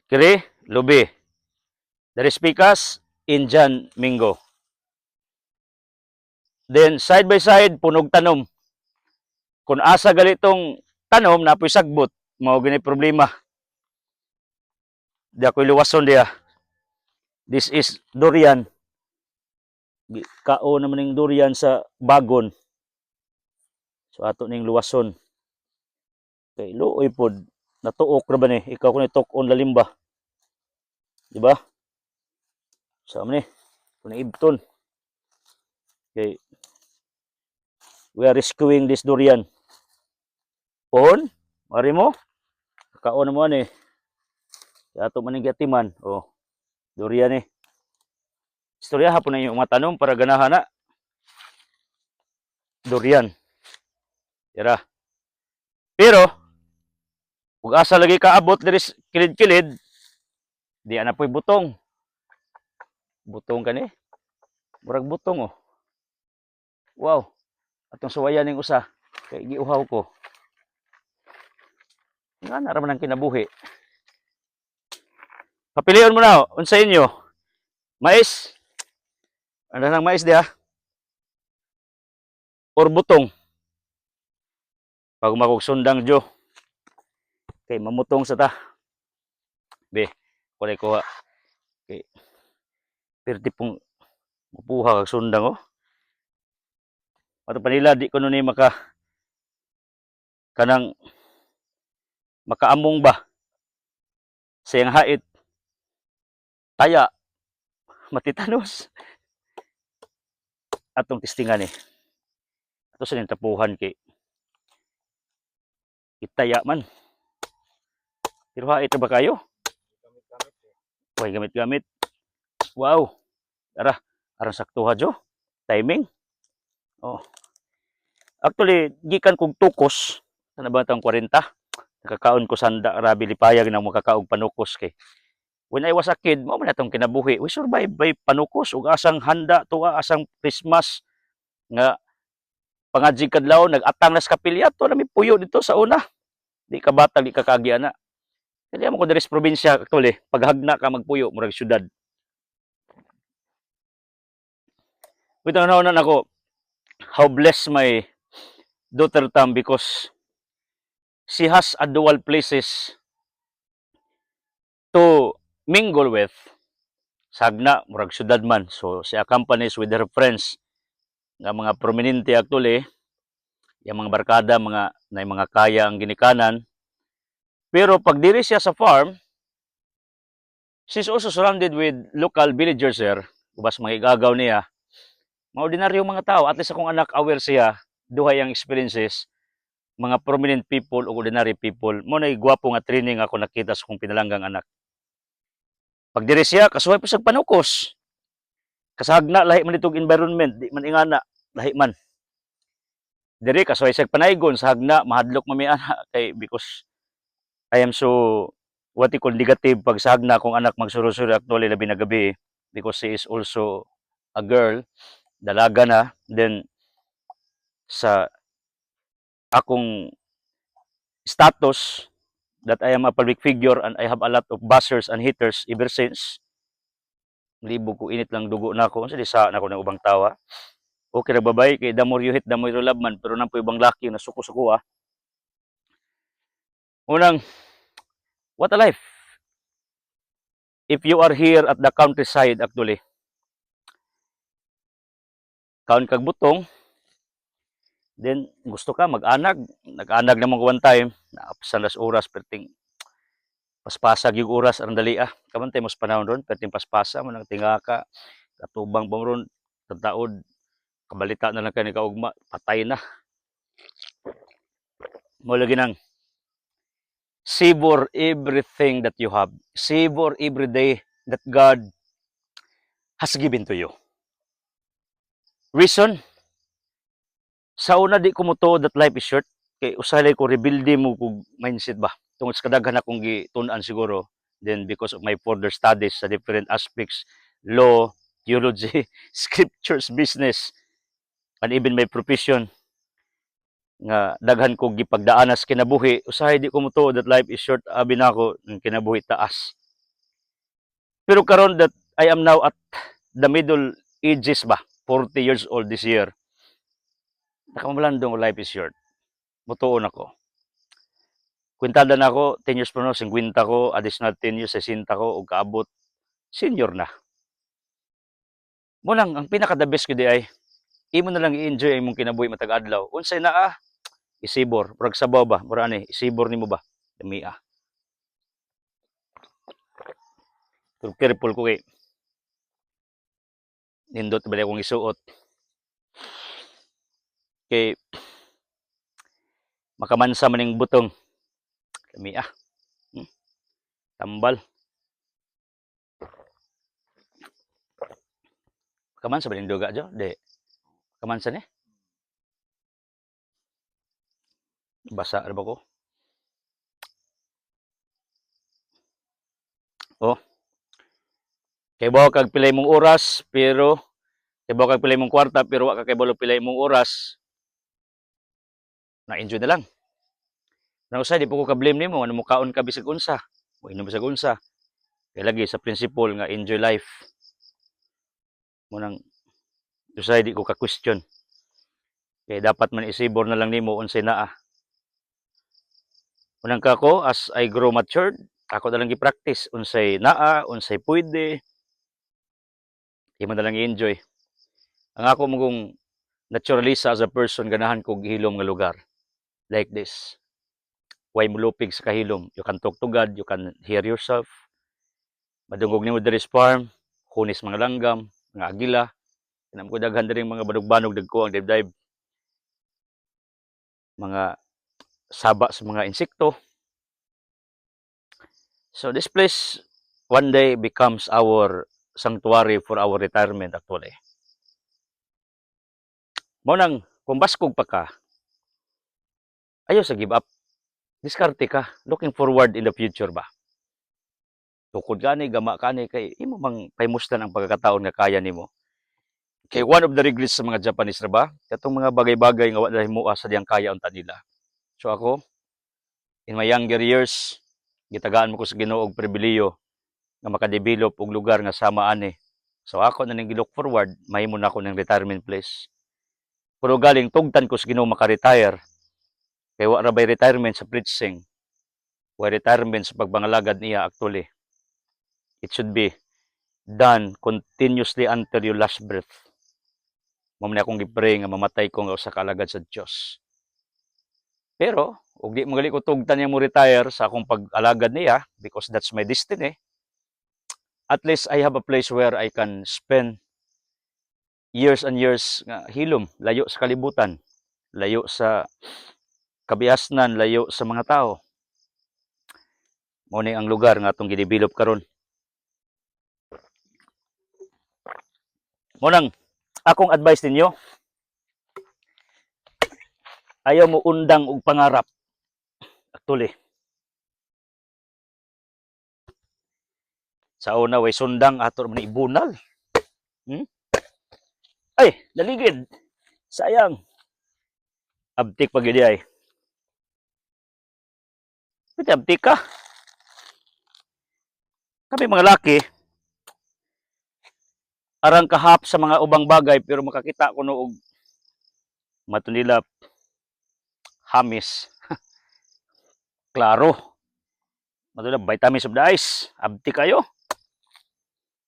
kiri, lubi. Dari pikas, Indian Mingo. Then side by side punog tanom. Kung asa galitong tanom napoy sagbot, mao gini problema. Di ako iluwason dia. This is durian. Kao naman ng durian sa bagon. So ato ning luwason. Kay luoy pod natuok ra ba ni ikaw kun tok-on lalimba. Di ba? Sa ni kun ibton. Okay. We are rescuing this durian. Pohon, mari mo. Kaon mo ni. Ato man ning gatiman. Oh, durian ni. Istorya hapon na yung mga tanom para ganahan na. Durian. Tira. Pero, kung asa lagi kaabot diri kilid-kilid, di ana po'y butong. Butong ka ni. Murag butong oh. Wow. Atong suwayan ning usa. Kay giuhaw ko. Nga na raman ang kinabuhi. Papilion mo na, unsa inyo? Mais? Ano nang mais diha? Or butong? Pag makog sundang jo. Kay mamutong sa ta. Be, kulay ko ha. Kay perti pong mupuha kag sundang oh. Ato pa nila di ko nun maka kanang makaamong ba sa iyang hait. Kaya matitanos. Atong testingan eh. Ato sa ning tapuhan kay itaya man. Pero hait ba kayo? Way gamit-gamit. Wow. Tara, aron saktuha jo. Timing. Oh. Actually, gikan kog tukos sa nabatang 40. Nakakaon ko sanda rabi lipayag nang makakaog panukos kay. When I was a kid, mo man atong kinabuhi. We survive by panukos ug asang handa tuwa asang Christmas nga pangadjig kadlaw nag-atang nas kapilya to nami puyo dito sa una. Di ka batag, di ka kagiana. Kaya mo ko diri sa probinsya actually, paghagna ka magpuyo murag syudad. Ito na ako, how blessed my daughter Tam because she has a dual places to mingle with. Sagna, murag syudad man. So, she accompanies with her friends nga mga prominente actually, yung mga barkada, mga kaya ang ginikanan. Pero pag diri siya sa farm, she's also surrounded with local villagers there. Ubas mga igagaw niya. Mga ordinaryong mga tao. At least akong anak aware siya. Duhay ang experiences. Mga prominent people o ordinary people. Mo na gwapo nga training ako nakita sa kong pinalanggang anak. Pag diri siya, kasuhay po sa panukos. Kasagna, lahi man itong environment. Di man ingana, lahi man. Diri, kasuhay sa panaygon. Sahagna, mahadlok mami anak. Kay, because I am so what you call negative pag sahagna akong anak magsuro-suro actually labi na gabi. Because she is also a girl. Dalaga na, then sa akong status that I am a public figure and I have a lot of buzzers and haters ever since. Libo ko init lang dugo na ako. Kasi di sa na ako ng ubang tawa. Okay na babay, kay the more you hit, the more you love man. Pero nang po ibang laki na suko-suko ah. Unang, what a life. If you are here at the countryside actually, kaon kag butong, then gusto ka mag-anag. Nag-anag naman ko one time, naapasan las oras, perting paspasag yung oras, ang dali ah. Kamantay mas panahon ron, perting paspasa, manang tinga ka, katubang bang ron, tataod, kabalita na lang ka ni kaugma, patay na. Mo lagi nang, savor everything that you have. Savor every day that God has given to you. Reason, sa una di ko mo to that life is short. Kay usalay ko rebuildi mo kung mindset ba. Tungod sa kadaghan akong gitun-an siguro. Then because of my further studies sa different aspects, law, theology, scriptures, business, and even my profession, nga daghan ko gipagdaanas kinabuhi. Usahay di ko mo to that life is short. Abi na ako ng kinabuhi taas. Pero karon that I am now at the middle ages ba, 40 years old this year, nakamalandong life is short. Mutuon ako. Kwintada na ako, 10 years from now, 50 ko, additional 10 years, 60 ko, o kaabot, senior na. Munang, ang pinaka-the best ko di ay, imo na lang i-enjoy ang imong kinabuhi matag adlaw. Unsay naa, isibor. Murag sabaw ba? Murag ani, isibor nimo ba? Dami ah. Pero careful ko kay nindot ba akong isuot. Kay makamansa man ning butong. Dami ah. Tambal. Kamansa ba ning duga jo? Di. Kamansa ni? Basa ra ba ko? Oh. Kay bawa kag pilay mong oras pero kay bawa kag pilay mong kwarta pero wa ka kay balo pilay mong oras. Na-enjoy na lang. Nang usay di po ko ka-blame nimo ano mo kaon ka bisag unsa. Mo inom bisag unsa. Kay lagi sa principle nga enjoy life. Munang usay di ko ka-question. Kay dapat man isibor na lang nimo unsay naa. Unang kako as I grow matured, ako na lang gi-practice unsay naa, unsay pwede. Imo na lang i-enjoy. Ang ako mong naturalisa as a person ganahan kog hilom nga lugar. Like this. Way mulupig sa kahilom. You can talk to God, you can hear yourself. Madungog nimo diri sa farm, hunis mga langgam, mga agila. Kanam ko daghan diri mga banog-banog dagko ang dive-dive. Mga saba sa mga insekto. So this place one day becomes our sanctuary for our retirement actually. Mo nang kung baskog pa ka, ayaw sa give up. Diskarte ka, looking forward in the future ba. Tukod gani, gama kani kay imo mang paymustan ang pagkakataon nga kaya nimo. Kay one of the regrets sa mga Japanese ra ba, katong mga bagay-bagay nga wala himuha sa diyang kaya unta nila. So ako, in my younger years, gitagaan mo ko sa Ginoo og pribiliyo nga makadevelop og lugar nga sama ani. So ako na ning gilook forward, mahimo na ako ng retirement place. Pero galing tugtan ko sa Ginoo maka-retire. Kay wa ra bay retirement sa preaching. Wa retirement sa pagbangalagad niya actually. It should be done continuously until your last breath. Mao man akong gi-pray nga mamatay ko nga usa ka alagad sa Dios. Pero ug di magali ko tugtan niya mo retire sa akong pag-alagad niya because that's my destiny. At least I have a place where I can spend years and years nga hilom, layo sa kalibutan, layo sa kabiasnan, layo sa mga tao. Mao ni ang lugar nga atong gidevelop karon. Mo nang akong advice ninyo, ayaw mo undang og pangarap. Actually, sa una way sundang ato man ibunal. Ay, daligid. Sayang. Abtik pag gidi ay. Pwede abtik ka. Kami mga laki, arang kahap sa mga ubang bagay pero makakita ko no og matunilap hamis. Klaro. Matunilap vitamins of the ice. Abtik kayo.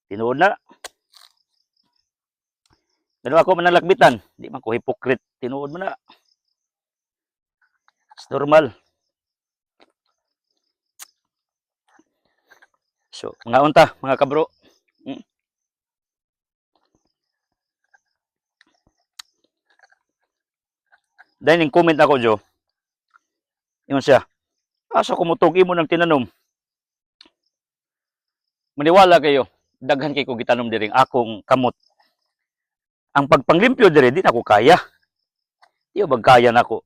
Tinuod na. Pero ako manalakbitan, di man ko hypocrite. Tinuod mo na. It's normal. So, mga unta, mga kabro. Dahil yung comment ako, Jo. Yun siya. Asa kumutog mo ng tinanom? Maniwala kayo. Daghan kay ko gitanom diring akong kamot. Ang pagpanglimpyo dire, di na ko kaya. Di ba kaya na ko?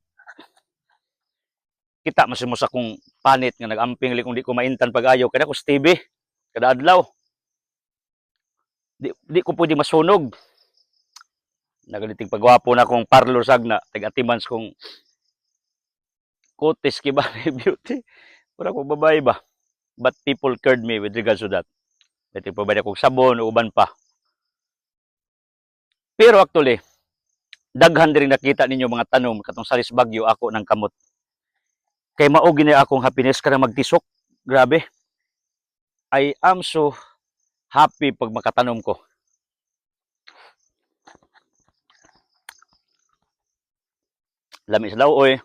Kita mo sa kong panit nga nagamping kung di ko maintan pag-ayaw. Kaya ko Stevie. Kada adlaw. Di ko pwede masunog. Nagaliting pagwapo na akong parlor sagna. Tag-atimans kong kutis kiba beauty. Para ko babae ba. But people cared me with regards to that. nagprovide akong sabon o uban pa. Pero actually, daghan diri nakita ninyo mga tanom katong Salis Bagyo ako ng kamot. Kay mao gini akong happiness kada magtisok. Grabe. I am so happy pag makatanom ko. Lami sa dawoy,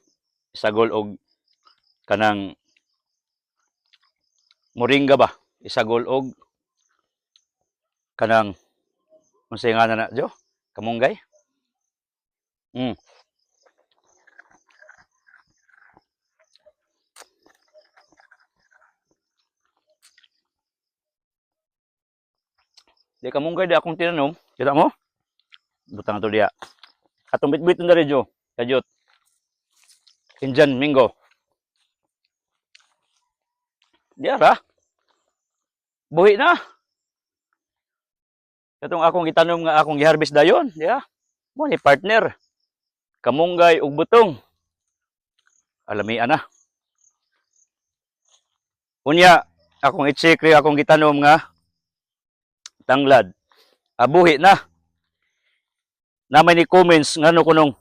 isagol og kanang moringa ba? Isagol og kanang unsay nga na jo? Kamunggay? Mm. Di kamunggay di akong tinanom. Kita mo? Butang to diya. Atong bitbit na rin jo. Kajot. Indian Mingo. Diya ra. Buhi na. Katong akong itanom nga akong i-harvest dayon. Diya. Mo ni partner. Kamunggay ug butong. Alamian na. Unya, akong i-check rin akong gitanom nga tanglad. Buhi na. Namay ni comments ngano kunong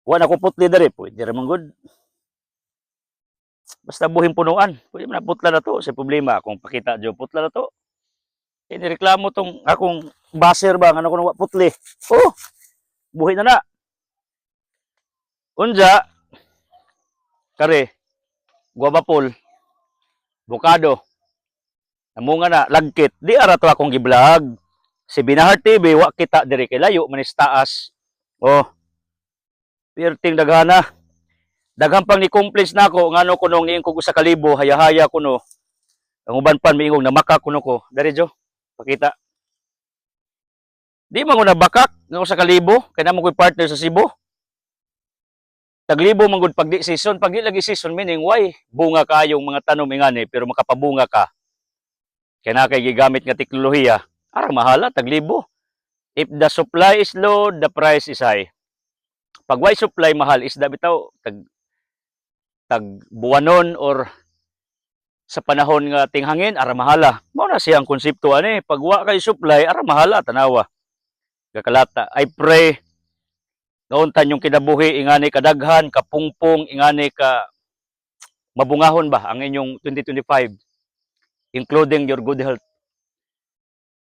wala ko putli dere po. Di ra man good. Basta buhing punuan. Pwede man putla na to. Sa problema kung pakita jo putla na to. Inireklamo tong akong baser ba ngano kunong putli. Oh, buhi na na. Unja kare guabapol, bukado. Amunga na lagkit. Di ara to akong gi-vlog. Si Binahar TV wa kita diri kay layo manis taas. Oh. Perting daghana. Daghang pang ni complaints nako ngano kuno ngiing ko sa kalibo haya-haya kuno. Ang uban pan miingog na maka kuno ko. Dari jo. Pakita. Di man ko nabakak nga sa kalibo kay namo ko'y partner sa Cebu. Taglibo man gud pag di season, pag di lagi season meaning why bunga kayong mga tanom ingani pero makapabunga ka. Kaya na kay gigamit nga teknolohiya, ara mahala taglibo. If the supply is low, the price is high. Pag why supply mahal is bitaw tag buwanon or sa panahon nga tinghangin ara mahala. Mao na siyang konsepto ani, pag wa kay supply ara mahala tanawa. Kakalata. I pray nauntan yung kinabuhi ingani kadaghan, kapungpong, ingani ka mabungahon ba ang inyong 2025 including your good health.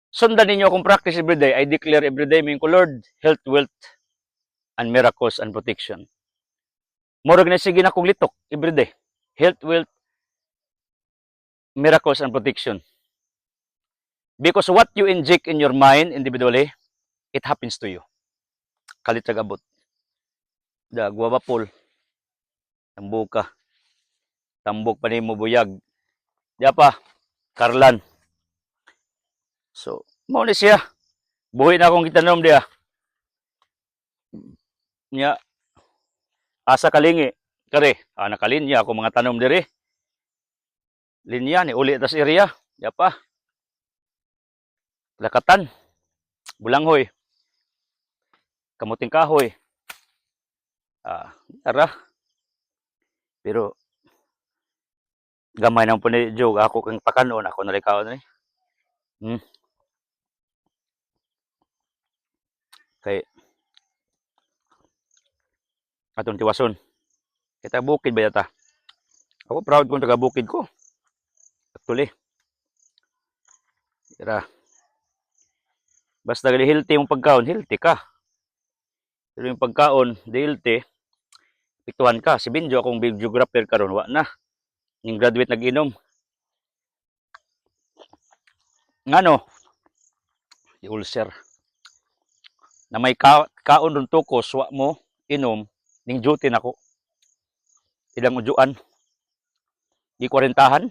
Sundan ninyo akong practice everyday. I declare everyday min ko Lord, health, wealth, and miracles and protection. Murag na sige na kong litok everyday. Health, wealth, miracles, and protection. Because what you inject in your mind individually, it happens to you. Kalit sa gabot. Da guwabapol. Tambok ka. Tambok pa ni mo buyag. Diya pa. Karlan. So, mo ni siya. Buhi na akong gitanom diya. Nya. Asa kalingi. Kare. Nakalinya ako mga tanom diri. Linya ni uli tas area. Diya pa. Lakatan. Bulanghoy. Kamuting kahoy. Ara. Pero gamay nang po ni Jog. Ako kang pakanon. Ako nalikaw na ni. Kay atong tiwason. Kita bukid ba yata? Ako proud kung taga bukid ko. Actually. Tira. Basta gali healthy yung pagkaon, healthy ka. Pero yung pagkaon, di healthy, piktuhan ka. Si Binjo, akong videographer karon wa na. Yung graduate nag-inom. Ngano? Yung ulcer. Na may kaon dun tukos, wa mo, inom, ning duty nako. Ilang ujuan. Di 40.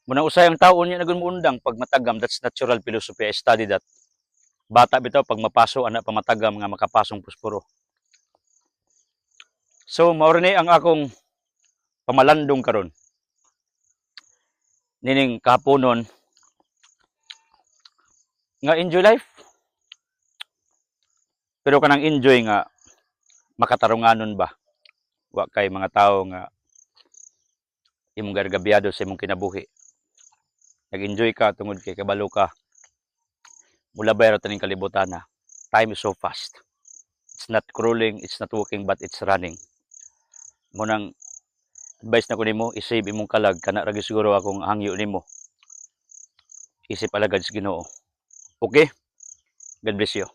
Muna usay ang taon niya nagun muundang pag matagam, that's natural philosophy. I study that. Bata bitaw pag mapaso anak pa matagam nga makapasong pusporo. So mao ni ang akong pamalandong karon. Nining kahaponon nga enjoy life. Pero kanang enjoy nga makatarunganon ba? Wa kay mga tao nga imong gargabyado sa imong kinabuhi. nag-enjoy ka tungod kay kabalo ka. Mula bayro taning kalibutan na. Time is so fast. It's not crawling, it's not walking, but it's running. Munang advice na ko nimo, i-save imong kalag kana ra gyud siguro akong hangyo nimo. Isip alagad sa Ginoo. Okay? God bless you.